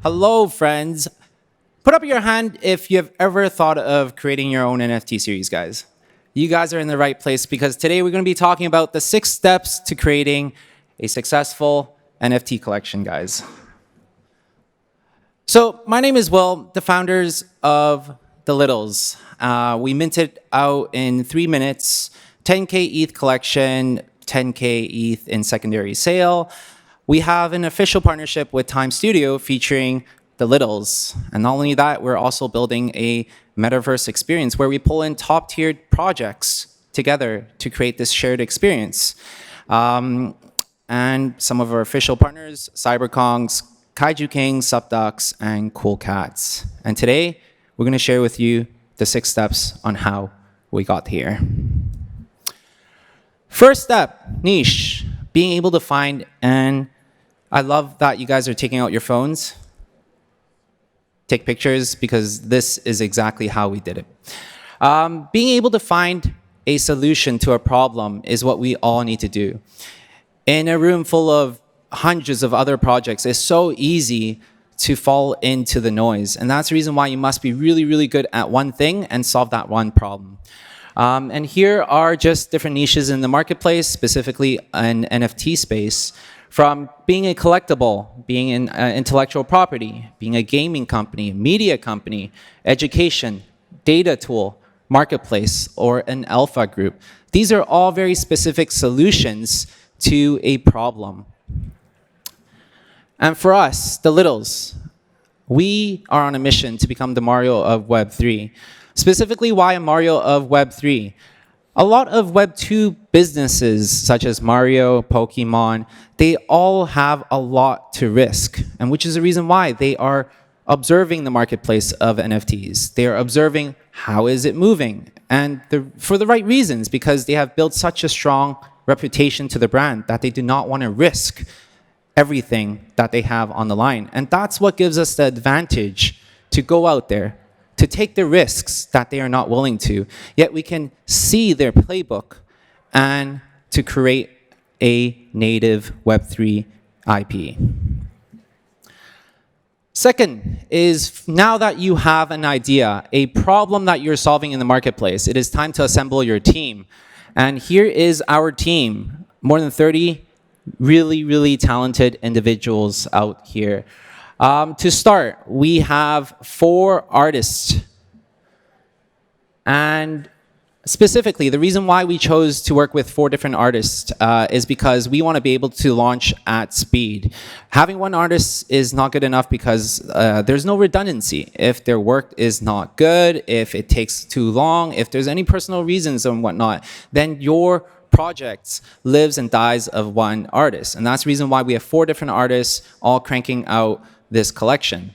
Hello, friends. Put up your hand if you've ever thought of creating your own NFT series, guys. You guys are in the right place because today we're going to be talking about the 6 steps to creating a successful NFT collection, guys. So my name is Will, the founders of The Littles. We minted out in 3 minutes, 10K ETH collection, 10K ETH in secondary sale. We have an official partnership with Time Studio featuring The Littles. And not only that, we're also building a metaverse experience where we pull in top-tiered projects together to create this shared experience. And some of our official partners, CyberKongs, Kaiju Kings, Subducks, and Cool Cats. And today, we're going to share with you the 6 steps on how we got here. First step, niche. Being able to find, and I love that you guys are taking out your phones. Take pictures, because this is exactly how we did it. Being able to find a solution to a problem is what we all need to do. In a room full of hundreds of other projects, it's so easy to fall into the noise. And that's the reason why you must be really, really good at one thing and solve that one problem. And here are just different niches in the marketplace, specifically in NFT space, from being a collectible, being an intellectual property, being a gaming company, media company, education, data tool, marketplace, or an alpha group. These are all very specific solutions to a problem. And for us, the Littles, we are on a mission to become the Mario of Web3. Specifically, why a Mario of Web3? A lot of Web2 businesses, such as Mario, Pokemon, they all have a lot to risk, and which is the reason why they are observing the marketplace of NFTs. They are observing how is it moving, and for the right reasons, because they have built such a strong reputation to the brand that they do not want to risk everything that they have on the line. And that's what gives us the advantage to go out there, to take the risks that they are not willing to, yet we can see their playbook and to create a native Web3 IP. Second is, now that you have an idea, a problem that you're solving in the marketplace, it is time to assemble your team. And here is our team, more than 30 really, really talented individuals out here. To start, we have 4 artists. And specifically, the reason why we chose to work with 4 different artists is because we want to be able to launch at speed. Having 1 artist is not good enough because there's no redundancy. If their work is not good, if it takes too long, if there's any personal reasons and whatnot, then your project lives and dies of 1 artist. And that's the reason why we have 4 different artists all cranking out this collection.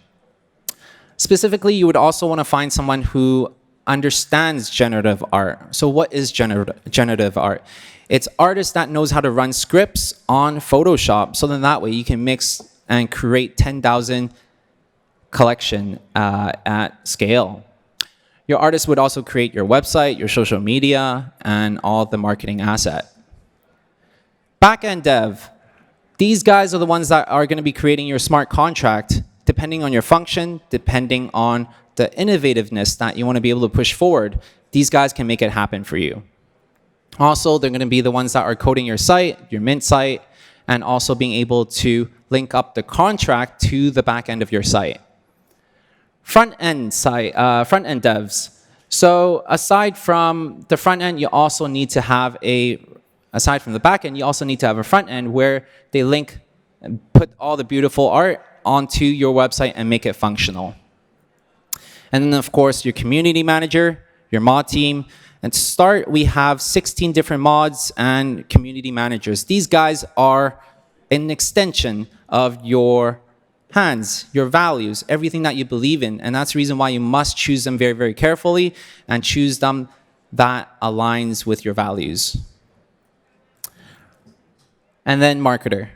Specifically, you would also want to find someone who understands generative art. So what is generative art? It's artists that knows how to run scripts on Photoshop, so then that way you can mix and create 10,000 collection at scale. Your artist would also create your website, your social media, and all the marketing asset. Backend dev. These guys are the ones that are going to be creating your smart contract, depending on your function, depending on the innovativeness that you want to be able to push forward. These guys can make it happen for you. Also, they're going to be the ones that are coding your site, your mint site, and also being able to link up the contract to the back end of your site. Front-end devs. So aside from the front end, you also need to have aside from the back end, you also need to have a front end where they link and put all the beautiful art onto your website and make it functional. And then, of course, your community manager, your mod team. And to start, we have 16 different mods and community managers. These guys are an extension of your hands, your values, everything that you believe in. And that's the reason why you must choose them very, very carefully and choose them that aligns with your values. And then marketer.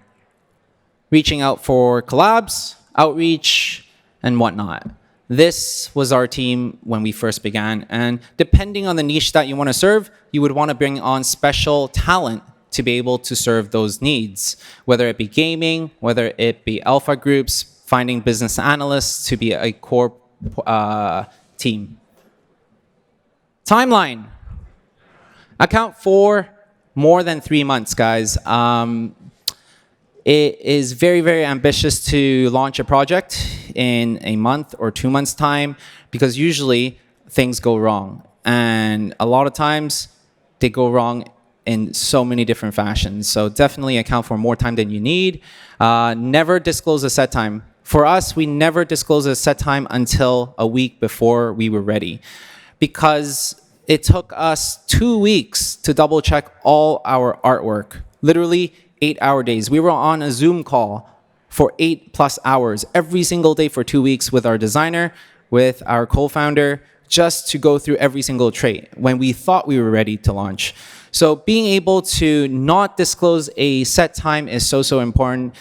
Reaching out for collabs, outreach, and whatnot. This was our team when we first began. And depending on the niche that you want to serve, you would want to bring on special talent to be able to serve those needs, whether it be gaming, whether it be alpha groups, finding business analysts to be a core team. Timeline. Account for more than 3 months, guys. It is very, very ambitious to launch a project in a month or 2 months' time because usually things go wrong. And a lot of times they go wrong in so many different fashions. So definitely account for more time than you need. Never disclose a set time. For us, we never disclose a set time until a week before we were ready because it took us 2 weeks to double check all our artwork. Literally 8-hour days. We were on a Zoom call for 8+ hours every single day for 2 weeks with our designer, with our co-founder, just to go through every single trait when we thought we were ready to launch. So being able to not disclose a set time is so important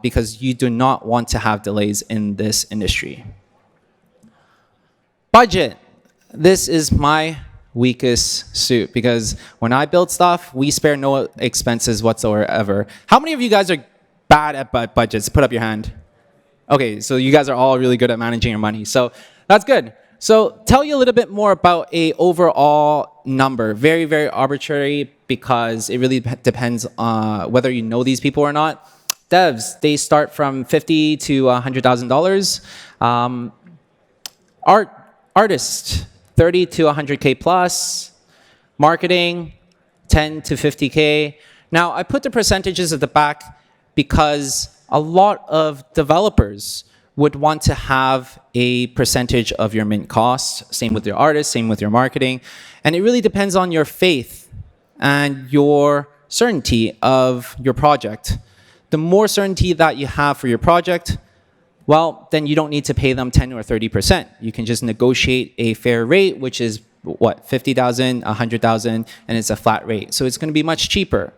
because you do not want to have delays in this industry. Budget. This is my weakest suit because when I build stuff, we spare no expenses whatsoever. How many of you guys are bad at budgets? Put up your hand. Okay, so you guys are all really good at managing your money. So that's good. So tell you a little bit more about a overall number. Very, very arbitrary because it really depends on whether you know these people or not. Devs, they start from $50,000 to $100,000. Artists, 30 to 100K plus. Marketing, 10 to 50K. Now, I put the percentages at the back because a lot of developers would want to have a percentage of your mint costs. Same with your artists, same with your marketing. And it really depends on your faith and your certainty of your project. The more certainty that you have for your project, well, then you don't need to pay them 10 or 30%. You can just negotiate a fair rate, which is what, 50,000, 100,000, and it's a flat rate. So it's going to be much cheaper.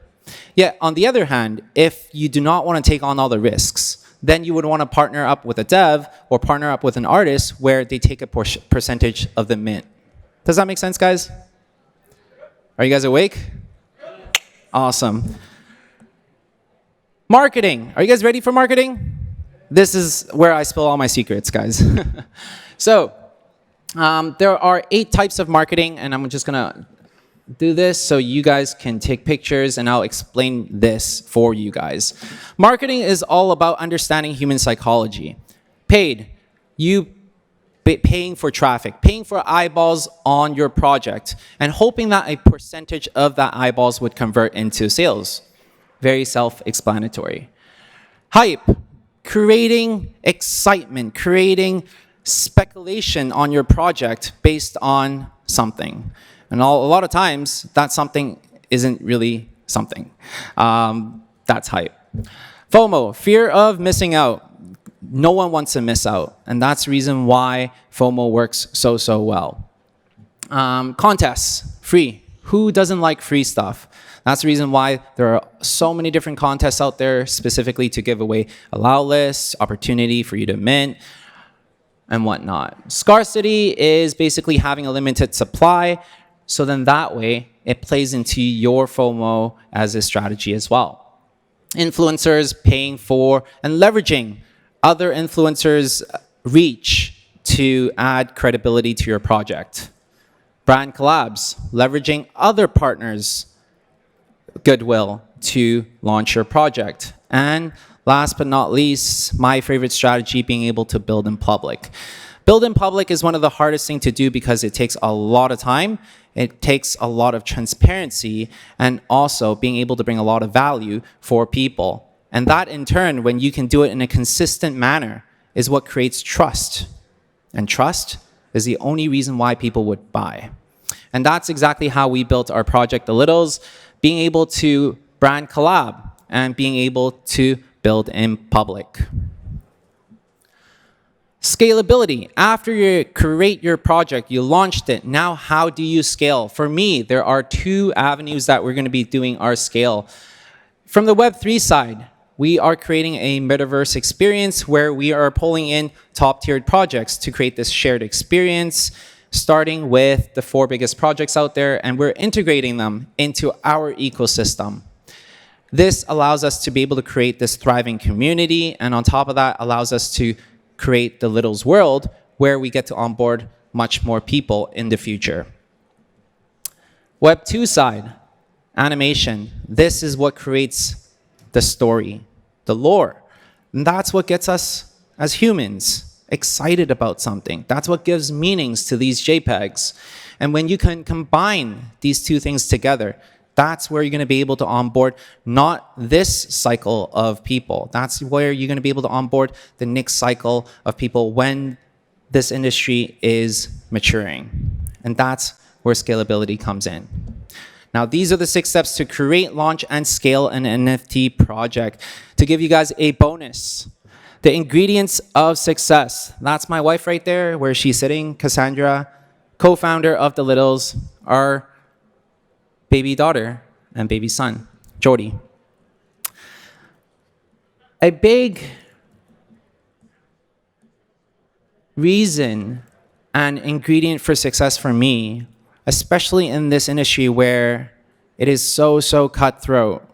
Yet, on the other hand, if you do not want to take on all the risks, then you would want to partner up with a dev or partner up with an artist where they take a percentage of the mint. Does that make sense, guys? Are you guys awake? Awesome. Marketing. Are you guys ready for marketing? This is where I spill all my secrets, guys. So there are 8 types of marketing, and I'm just going to do this so you guys can take pictures, and I'll explain this for you guys. Marketing is all about understanding human psychology. Paid, you paying for traffic, paying for eyeballs on your project, and hoping that a percentage of that eyeballs would convert into sales. Very self-explanatory. Hype, creating excitement, creating speculation on your project based on something. And a lot of times, that something isn't really something. That's hype. FOMO, fear of missing out. No one wants to miss out. And that's the reason why FOMO works so well. Contests, free. Who doesn't like free stuff? That's the reason why there are so many different contests out there specifically to give away allow lists, opportunity for you to mint, and whatnot. Scarcity is basically having a limited supply. So then that way, it plays into your FOMO as a strategy as well. Influencers paying for and leveraging other influencers' reach to add credibility to your project. Brand collabs, leveraging other partners' goodwill to launch your project. And last but not least, my favorite strategy, being able to build in public. Build in public is one of the hardest things to do because it takes a lot of time. It takes a lot of transparency and also being able to bring a lot of value for people. And that in turn, when you can do it in a consistent manner, is what creates trust. And trust is the only reason why people would buy. And that's exactly how we built our project, The Littles, being able to brand collab and being able to build in public. Scalability. After you create your project, you launched it. Now, how do you scale? For me, there are 2 avenues that we're going to be doing our scale. From the Web3 side, we are creating a metaverse experience where we are pulling in top-tiered projects to create this shared experience, starting with the 4 biggest projects out there, and we're integrating them into our ecosystem. This allows us to be able to create this thriving community, and on top of that, allows us to create the Littles world, where we get to onboard much more people in the future. Web 2 side, animation. This is what creates the story, the lore. And that's what gets us as humans excited about something. That's what gives meanings to these JPEGs. And when you can combine these two things together, that's where you're going to be able to onboard not this cycle of people. That's where you're going to be able to onboard the next cycle of people when this industry is maturing. And that's where scalability comes in. Now, these are the 6 steps to create, launch, and scale an NFT project. To give you guys a bonus, the ingredients of success. That's my wife right there, where she's sitting, Cassandra, co-founder of The Littles, our baby daughter and baby son, Jody. A big reason and ingredient for success for me, especially in this industry where it is so cutthroat,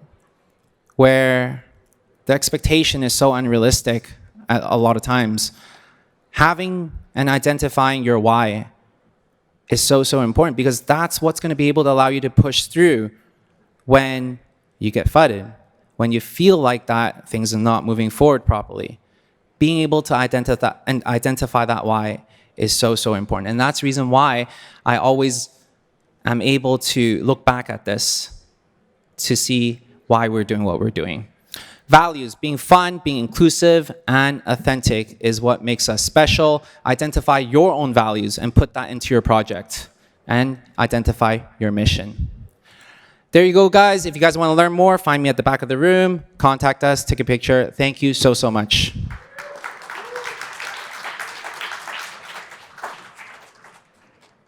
where the expectation is so unrealistic a lot of times, having and identifying your why is so important, because that's what's going to be able to allow you to push through when you get fudded, when you feel like that things are not moving forward properly. Being able to identify that why is so important. And that's the reason why I always am able to look back at this to see why we're doing what we're doing. Values, being fun, being inclusive, and authentic is what makes us special. Identify your own values and put that into your project, and identify your mission. There you go, guys. If you guys want to learn more, find me at the back of the room, contact us, take a picture. Thank you so much.